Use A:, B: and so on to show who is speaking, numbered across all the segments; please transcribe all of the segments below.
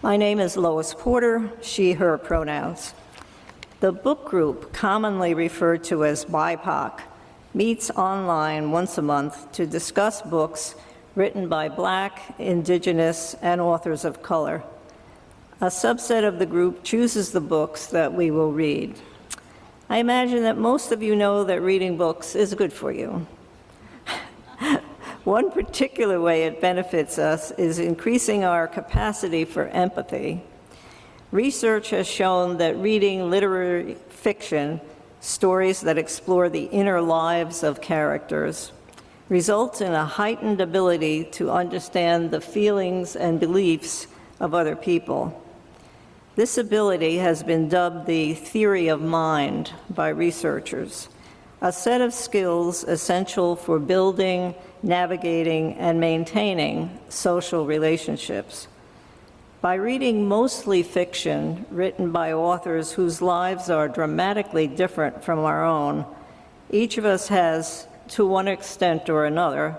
A: My name is Lois Porter, she, her pronouns. The book group, commonly referred to as BIPOC, meets online once a month to discuss books written by Black, Indigenous, and authors of color. A subset of the group chooses the books that we will read. I imagine that most of you know that reading books is good for you. One particular way it benefits us is increasing our capacity for empathy. Research has shown that reading literary fiction, stories that explore the inner lives of characters, results in a heightened ability to understand the feelings and beliefs of other people. This ability has been dubbed the theory of mind by researchers, a set of skills essential for building, navigating, and maintaining social relationships. By reading mostly fiction written by authors whose lives are dramatically different from our own, each of us has, to one extent or another,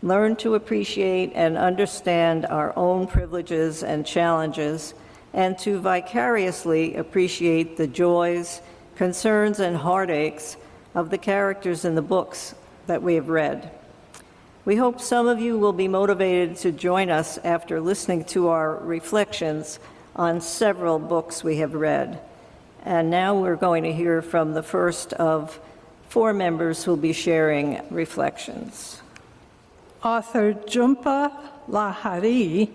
A: learned to appreciate and understand our own privileges and challenges, and to vicariously appreciate the joys, concerns, and heartaches of the characters in the books that we have read. We hope some of you will be motivated to join us after listening to our reflections on several books we have read. And now we're going to hear from the first of 4 members who will be sharing reflections.
B: Author Jhumpa Lahiri,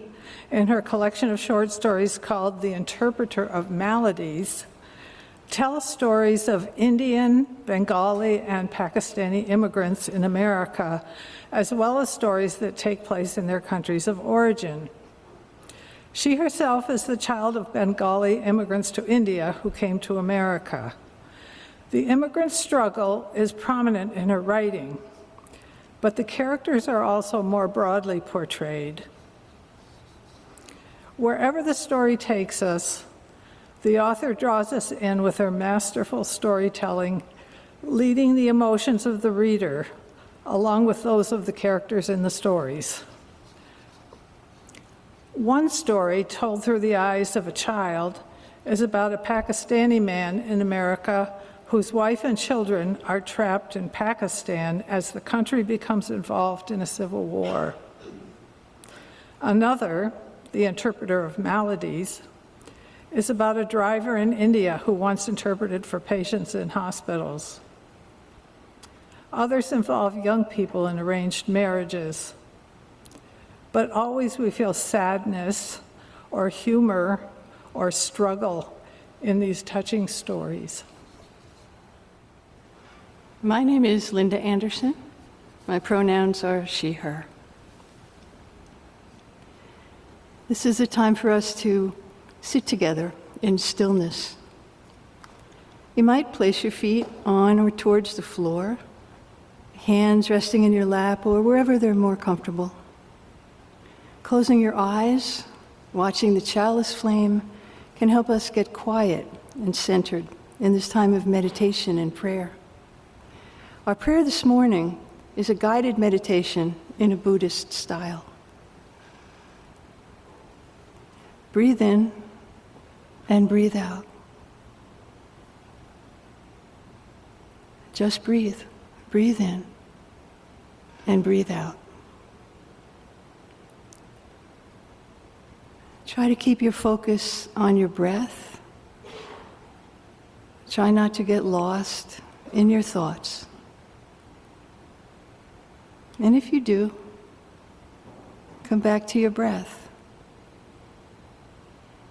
B: in her collection of short stories called The Interpreter of Maladies, tells stories of Indian, Bengali, and Pakistani immigrants in America, as well as stories that take place in their countries of origin. She herself is the child of Bengali immigrants to India who came to America. The immigrant struggle is prominent in her writing, but the characters are also more broadly portrayed. Wherever the story takes us, the author draws us in with her masterful storytelling, leading the emotions of the reader, along with those of the characters in the stories. One story, told through the eyes of a child, is about a Pakistani man in America whose wife and children are trapped in Pakistan as the country becomes involved in a civil war. Another, The Interpreter of Maladies, is about a driver in India who once interpreted for patients in hospitals. Others involve young people in arranged marriages. But always we feel sadness or humor or struggle in these touching stories.
C: My name is Linda Anderson. My pronouns are she, her. This is a time for us to sit together in stillness. You might place your feet on or towards the floor, hands resting in your lap or wherever they're more comfortable. Closing your eyes, watching the chalice flame can help us get quiet and centered in this time of meditation and prayer. Our prayer this morning is a guided meditation in a Buddhist style. Breathe in and breathe out. Just breathe. Breathe in and breathe out. Try to keep your focus on your breath. Try not to get lost in your thoughts. And if you do, come back to your breath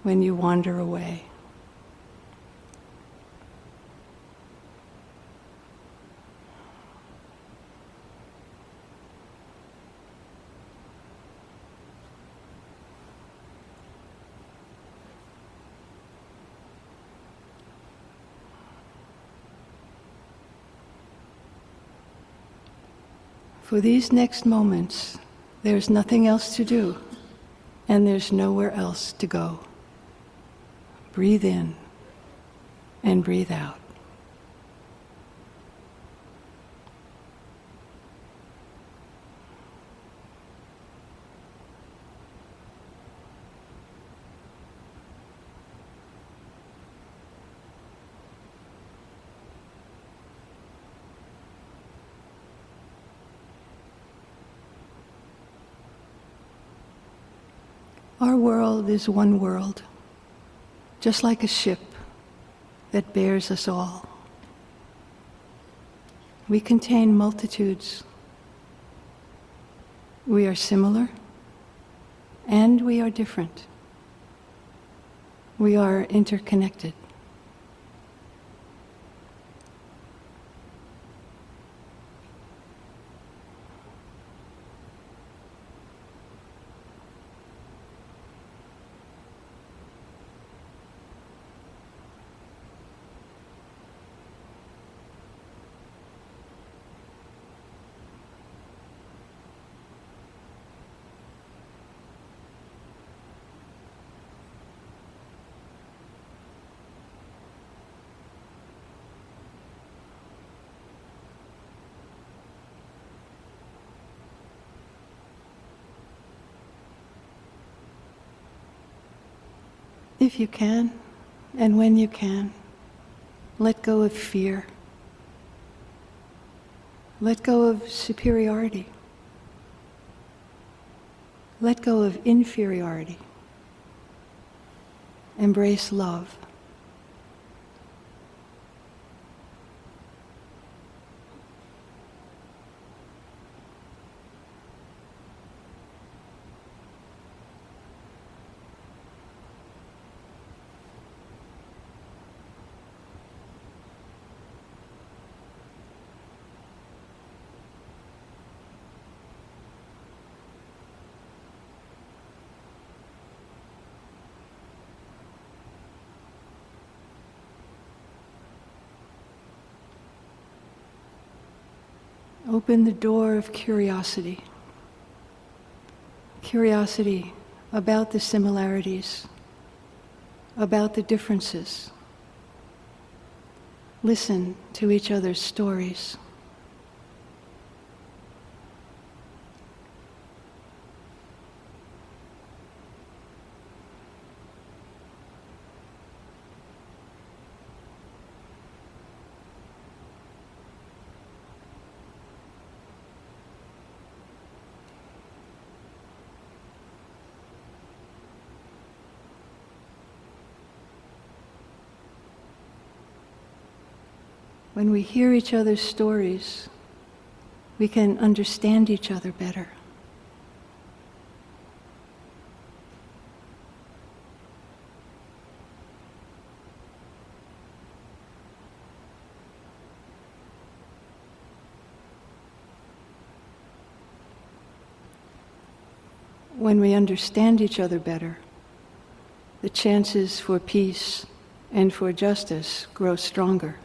C: when you wander away. For these next moments, there's nothing else to do, and there's nowhere else to go. Breathe in and breathe out. Our world is one world, just like a ship that bears us all. We contain multitudes. We are similar, and we are different. We are interconnected. If you can, and when you can, let go of fear. Let go of superiority. Let go of inferiority. Embrace love. Open the door of curiosity. Curiosity about the similarities, about the differences. Listen to each other's stories. When we hear each other's stories, we can understand each other better. When we understand each other better, the chances for peace and for justice grow stronger.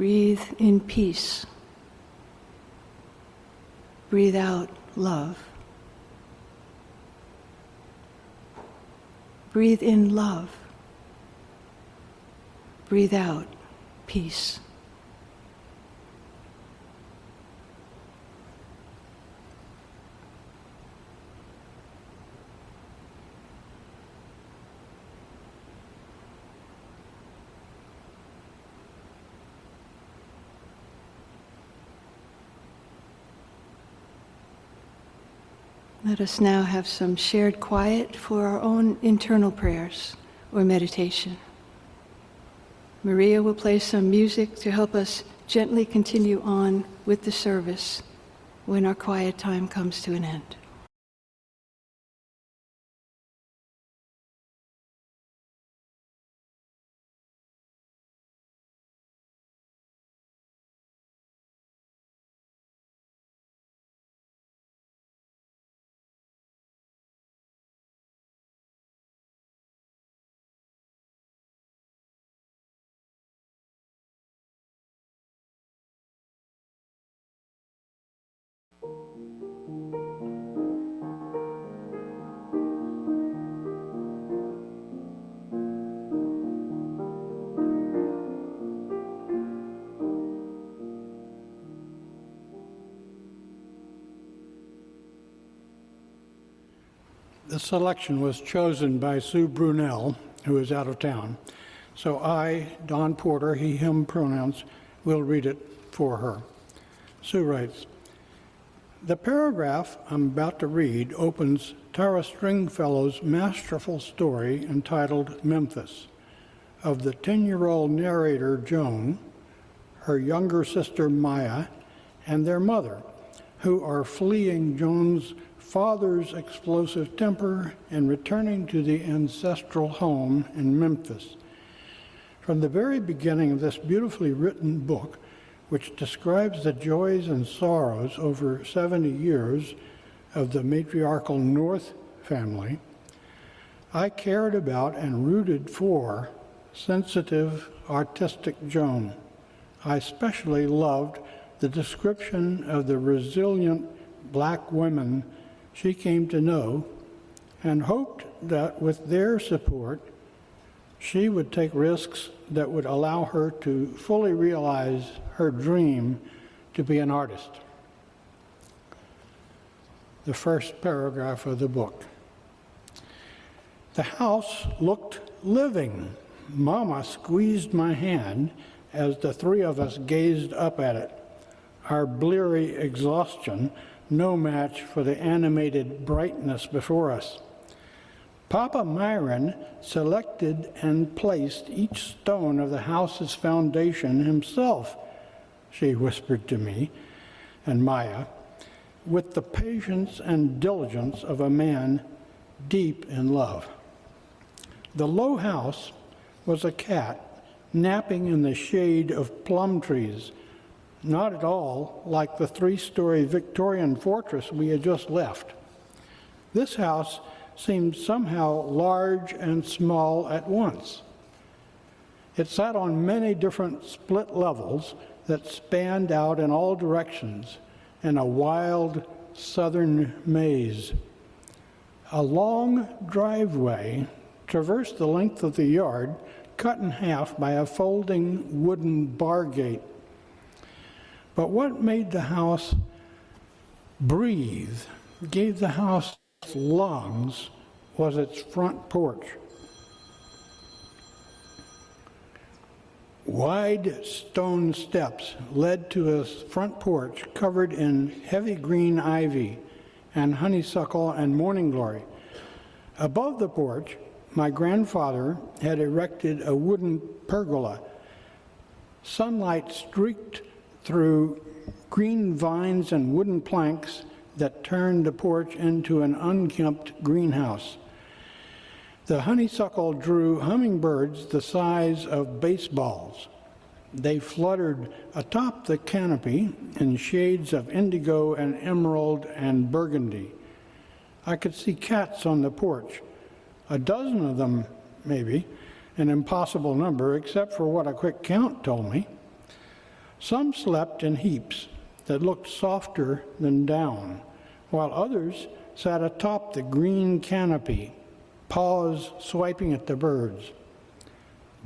C: Breathe in peace. Breathe out love. Breathe in love. Breathe out peace. Let us now have some shared quiet for our own internal prayers or meditation. Maria will play some music to help us gently continue on with the service when our quiet time comes to an end.
D: The selection was chosen by Sue Brunel, who is out of town. So I, Don Porter, he, him pronouns, will read it for her. Sue writes, "The paragraph I'm about to read opens Tara Stringfellow's masterful story entitled Memphis, of the 10-year-old narrator Joan, her younger sister Maya, and their mother, who are fleeing Joan's father's explosive temper and returning to the ancestral home in Memphis. From the very beginning of this beautifully written book, which describes the joys and sorrows over 70 years of the matriarchal North family, I cared about and rooted for sensitive, artistic Joan. I especially loved the description of the resilient black women she came to know and hoped that with their support, she would take risks that would allow her to fully realize her dream to be an artist." The first paragraph of the book. "The house looked living. Mama squeezed my hand as the three of us gazed up at it, our bleary exhaustion no match for the animated brightness before us. Papa Myron selected and placed each stone of the house's foundation himself," she whispered to me and Maya, "with the patience and diligence of a man deep in love. The low house was a cat napping in the shade of plum trees, not at all like the three-story Victorian fortress we had just left. This house seemed somehow large and small at once. It sat on many different split levels that spanned out in all directions in a wild southern maze. A long driveway traversed the length of the yard, cut in half by a folding wooden bar gate. But what made the house breathe, gave the house lungs, was its front porch. Wide stone steps led to a front porch covered in heavy green ivy and honeysuckle and morning glory. Above the porch, my grandfather had erected a wooden pergola. Sunlight streaked through green vines and wooden planks that turned the porch into an unkempt greenhouse. The honeysuckle drew hummingbirds the size of baseballs. They fluttered atop the canopy in shades of indigo and emerald and burgundy. I could see cats on the porch, a dozen of them maybe, an impossible number except for what a quick count told me. Some slept in heaps that looked softer than down, while others sat atop the green canopy, paws swiping at the birds.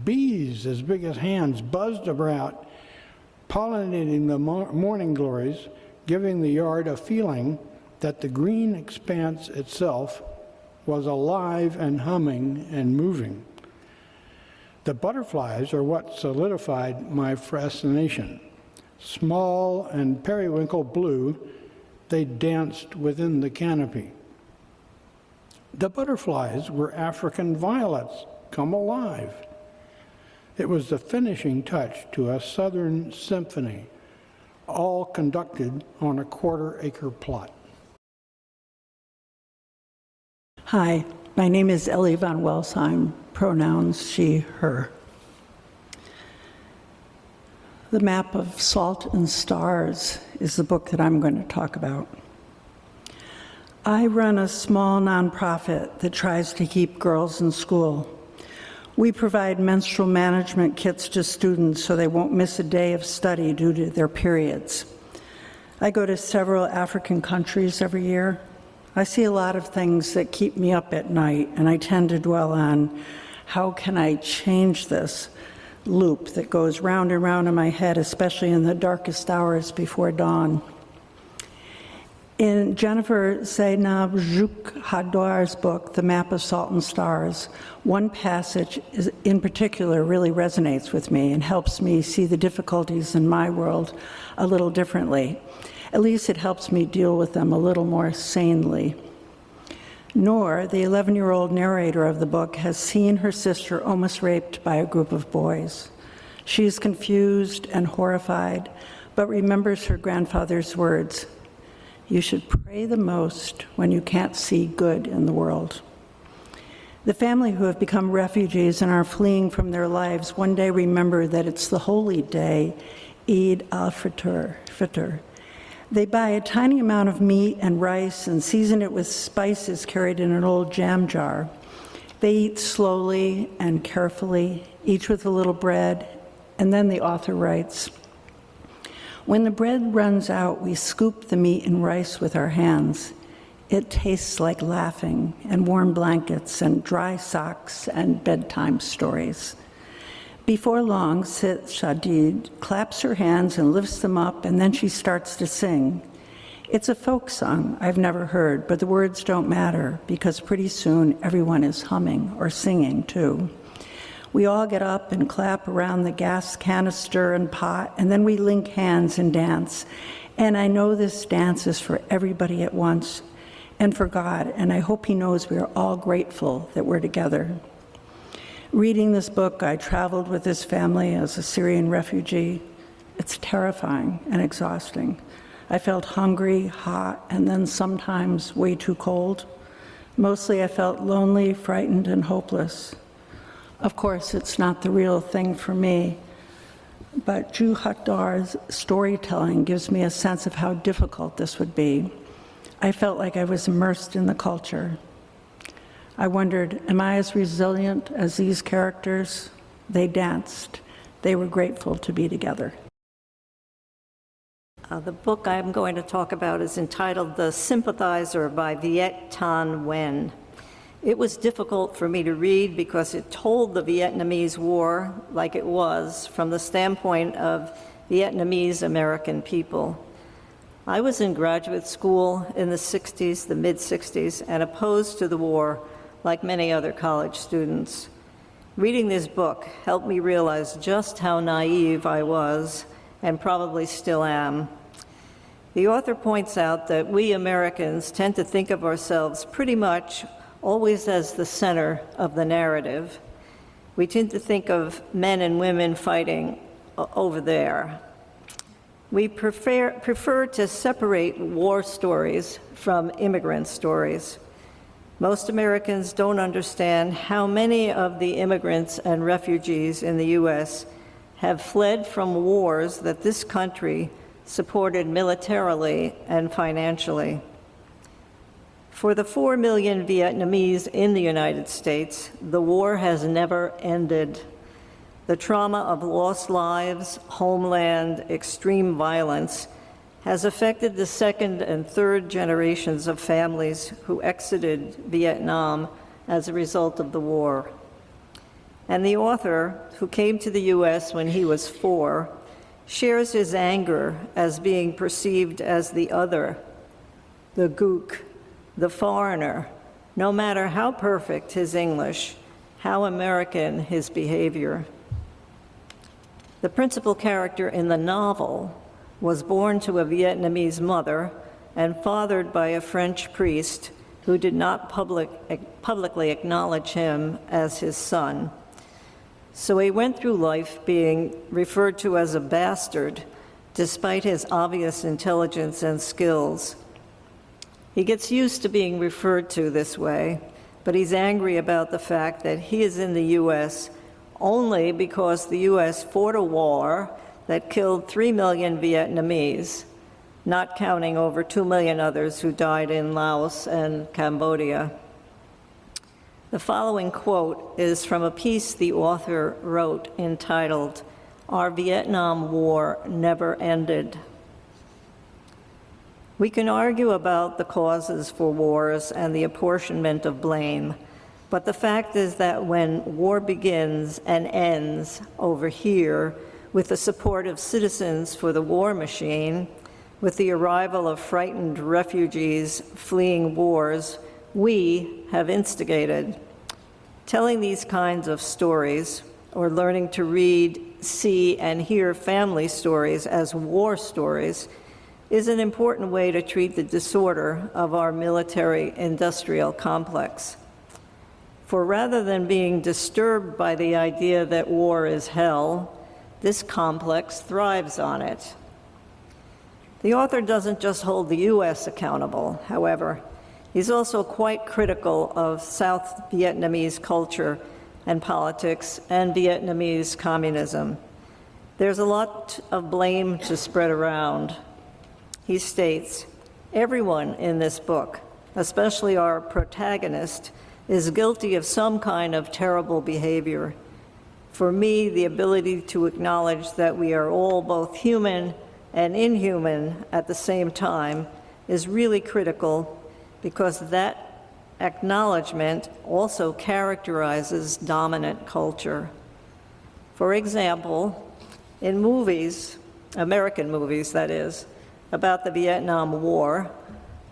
D: Bees as big as hands buzzed about, pollinating the morning glories, giving the yard a feeling that the green expanse itself was alive and humming and moving. The butterflies are what solidified my fascination. Small and periwinkle blue, they danced within the canopy. The butterflies were African violets, come alive. It was the finishing touch to a southern symphony, all conducted on a quarter-acre plot.
E: Hi, my name is Ellie von Welsheim, pronouns she, her. The Map of Salt and Stars is the book that I'm going to talk about. I run a small nonprofit that tries to keep girls in school. We provide menstrual management kits to students so they won't miss a day of study due to their periods. I go to several African countries every year. I see a lot of things that keep me up at night, and I tend to dwell on how can I change this loop that goes round and round in my head, especially in the darkest hours before dawn. In Jennifer Zainab-Juk Hadwar's book, The Map of Salt and Stars, one passage in particular really resonates with me and helps me see the difficulties in my world a little differently. At least it helps me deal with them a little more sanely. Noor, the 11-year-old narrator of the book, has seen her sister almost raped by a group of boys. She is confused and horrified, but remembers her grandfather's words, "You should pray the most when you can't see good in the world." The family who have become refugees and are fleeing from their lives one day remember that it's the holy day, Eid al-Fitr. They buy a tiny amount of meat and rice and season it with spices carried in an old jam jar. They eat slowly and carefully, each with a little bread, and then the author writes, "When the bread runs out, we scoop the meat and rice with our hands. It tastes like laughing and warm blankets and dry socks and bedtime stories." Before long, Sit Shadid claps her hands and lifts them up, and then she starts to sing. It's a folk song I've never heard, but the words don't matter because pretty soon everyone is humming or singing too. We all get up and clap around the gas canister and pot, and then we link hands and dance. And I know this dance is for everybody at once and for God, and I hope He knows we are all grateful that we're together. Reading this book, I traveled with this family as a Syrian refugee. It's terrifying and exhausting. I felt hungry, hot, and then sometimes way too cold. Mostly I felt lonely, frightened, and hopeless. Of course, it's not the real thing for me, but Ju Hadwar's storytelling gives me a sense of how difficult this would be. I felt like I was immersed in the culture. I wondered, am I as resilient as these characters? They danced. They were grateful to be together.
A: The book I'm going to talk about is entitled The Sympathizer by Viet Thanh Nguyen. It was difficult for me to read because it told the Vietnamese War like it was from the standpoint of Vietnamese American people. I was in graduate school in the 60s, the mid-60s, and opposed to the war like many other college students. Reading this book helped me realize just how naive I was and probably still am. The author points out that we Americans tend to think of ourselves pretty much always as the center of the narrative. We tend to think of men and women fighting over there. We prefer to separate war stories from immigrant stories. Most Americans don't understand how many of the immigrants and refugees in the U.S. have fled from wars that this country supported militarily and financially. For the 4 million Vietnamese in the United States, the war has never ended. The trauma of lost lives, homeland, extreme violence has affected the second and third generations of families who exited Vietnam as a result of the war. And the author, who came to the U.S. when he was 4, shares his anger as being perceived as the other, the gook, the foreigner, no matter how perfect his English, how American his behavior. The principal character in the novel was born to a Vietnamese mother and fathered by a French priest who did not publicly acknowledge him as his son. So he went through life being referred to as a bastard, despite his obvious intelligence and skills. He gets used to being referred to this way, but he's angry about the fact that he is in the U.S. only because the U.S. fought a war that killed 3 million Vietnamese, not counting over 2 million others who died in Laos and Cambodia. The following quote is from a piece the author wrote entitled, "Our Vietnam War Never Ended." We can argue about the causes for wars and the apportionment of blame, but the fact is that when war begins and ends over here with the support of citizens for the war machine, With the arrival of frightened refugees fleeing wars, we have instigated. Telling these kinds of stories, or learning to read, see, and hear family stories as war stories, is an important way to treat the disorder of our military-industrial complex. For rather than being disturbed by the idea that war is hell, this complex thrives on it. The author doesn't just hold the U.S. accountable, however. He's also quite critical of South Vietnamese culture and politics and Vietnamese communism. There's a lot of blame to spread around. He states, everyone in this book, especially our protagonist, is guilty of some kind of terrible behavior. For me, the ability to acknowledge that we are all both human and inhuman at the same time is really critical, because that acknowledgement also characterizes dominant culture. For example, in movies, American movies that is, about the Vietnam War,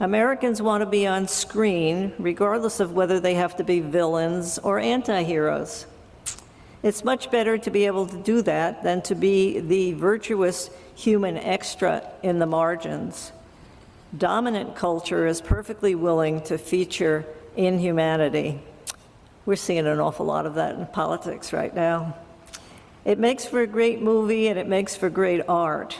A: Americans want to be on screen regardless of whether they have to be villains or anti-heroes. It's much better to be able to do that than to be the virtuous human extra in the margins. Dominant culture is perfectly willing to feature inhumanity. We're seeing an awful lot of that in politics right now. It makes for a great movie and it makes for great art.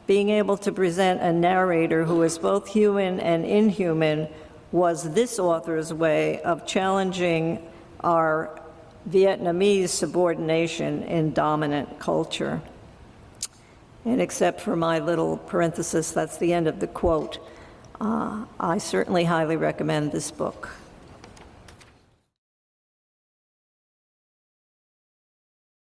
A: Being able to present a narrator who is both human and inhuman was this author's way of challenging our Vietnamese subordination in dominant culture. And except for my little parenthesis, that's the end of the quote. I certainly highly recommend this book.